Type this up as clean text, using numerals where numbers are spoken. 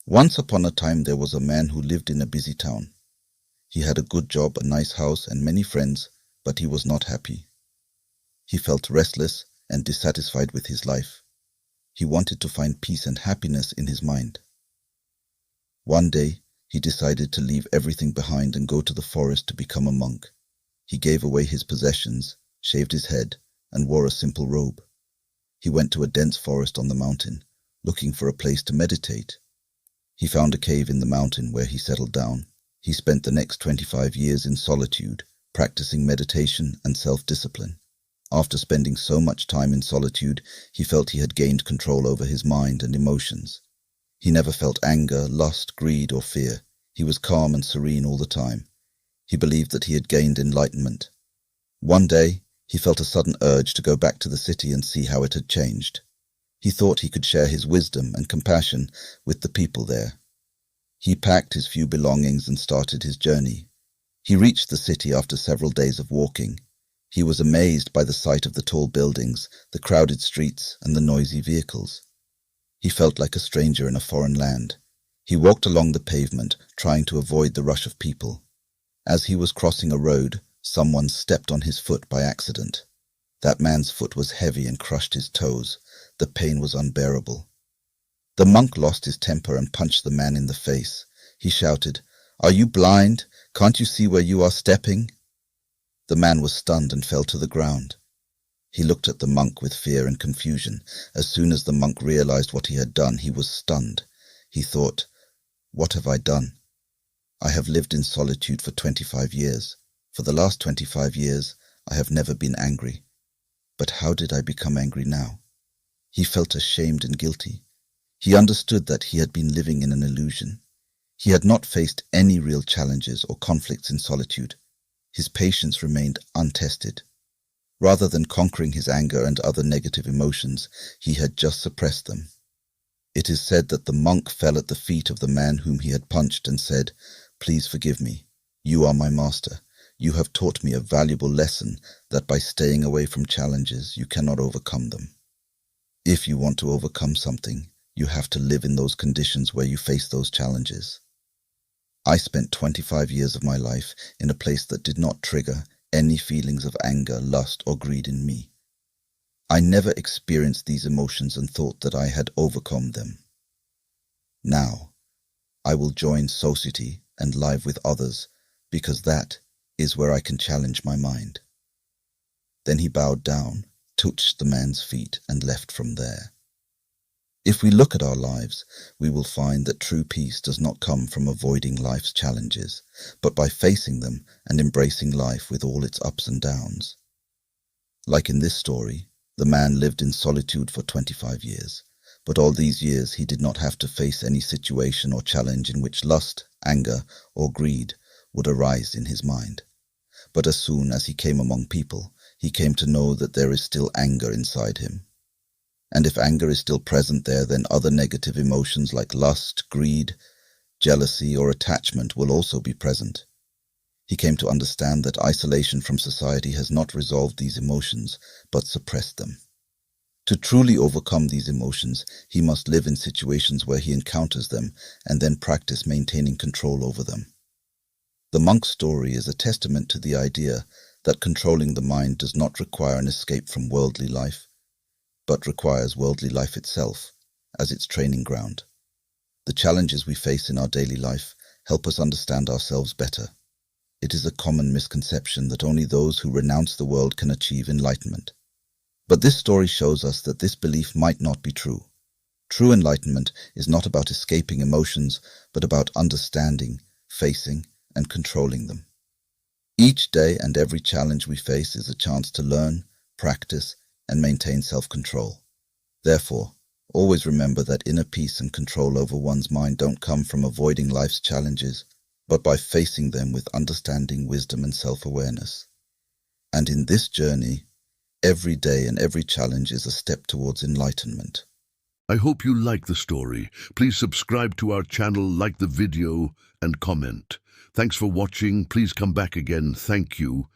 Once upon a time there was a man who lived in a busy town. He had a good job, a nice house, and many friends, but he was not happy. He felt restless and dissatisfied with his life. He wanted to find peace and happiness in his mind. One day, he decided to leave everything behind and go to the forest to become a monk. He gave away his possessions, shaved his head, and wore a simple robe. He went to a dense forest on the mountain, looking for a place to meditate. He found a cave in the mountain where he settled down. He spent the next 25 years in solitude, practicing meditation and self-discipline. After spending so much time in solitude, he felt he had gained control over his mind and emotions. He never felt anger, lust, greed, or fear. He was calm and serene all the time. He believed that he had gained enlightenment. One day, he felt a sudden urge to go back to the city and see how it had changed. He thought he could share his wisdom and compassion with the people there. He packed his few belongings and started his journey. He reached the city after several days of walking. He was amazed by the sight of the tall buildings, the crowded streets, and the noisy vehicles. He felt like a stranger in a foreign land. He walked along the pavement, trying to avoid the rush of people. As he was crossing a road, someone stepped on his foot by accident. That man's foot was heavy and crushed his toes. The pain was unbearable. The monk lost his temper and punched the man in the face. He shouted, "Are you blind? Can't you see where you are stepping?" The man was stunned and fell to the ground. He looked at the monk with fear and confusion. As soon as the monk realized what he had done, he was stunned. He thought, "What have I done? I have lived in solitude for 25 years. For the last 25 years, I have never been angry. But how did I become angry now?" He felt ashamed and guilty. He understood that he had been living in an illusion. He had not faced any real challenges or conflicts in solitude. His patience remained untested. Rather than conquering his anger and other negative emotions, he had just suppressed them. It is said that the monk fell at the feet of the man whom he had punched and said, "Please forgive me. You are my master. You have taught me a valuable lesson that by staying away from challenges, you cannot overcome them. If you want to overcome something, you have to live in those conditions where you face those challenges." I spent 25 years of my life in a place that did not trigger any feelings of anger, lust, or greed in me. I never experienced these emotions and thought that I had overcome them. Now, I will join society and live with others, because that is where I can challenge my mind. Then he bowed down, touched the man's feet, and left from there. If we look at our lives, we will find that true peace does not come from avoiding life's challenges, but by facing them and embracing life with all its ups and downs. Like in this story, the man lived in solitude for 25 years, but all these years he did not have to face any situation or challenge in which lust, anger, or greed would arise in his mind. But as soon as he came among people, he came to know that there is still anger inside him. And if anger is still present there, then other negative emotions like lust, greed, jealousy, or attachment will also be present. He came to understand that isolation from society has not resolved these emotions, but suppressed them. To truly overcome these emotions, he must live in situations where he encounters them and then practice maintaining control over them. The monk's story is a testament to the idea that controlling the mind does not require an escape from worldly life, but requires worldly life itself as its training ground. The challenges we face in our daily life help us understand ourselves better. It is a common misconception that only those who renounce the world can achieve enlightenment. But this story shows us that this belief might not be true. True enlightenment is not about escaping emotions, but about understanding, facing, and controlling them. Each day and every challenge we face is a chance to learn, practice, and maintain self-control. Therefore, always remember that inner peace and control over one's mind don't come from avoiding life's challenges, but by facing them with understanding, wisdom, and self-awareness. And in this journey, every day and every challenge is a step towards enlightenment. I hope you like the story. Please subscribe to our channel, like the video, and comment. Thanks for watching. Please come back again. Thank you.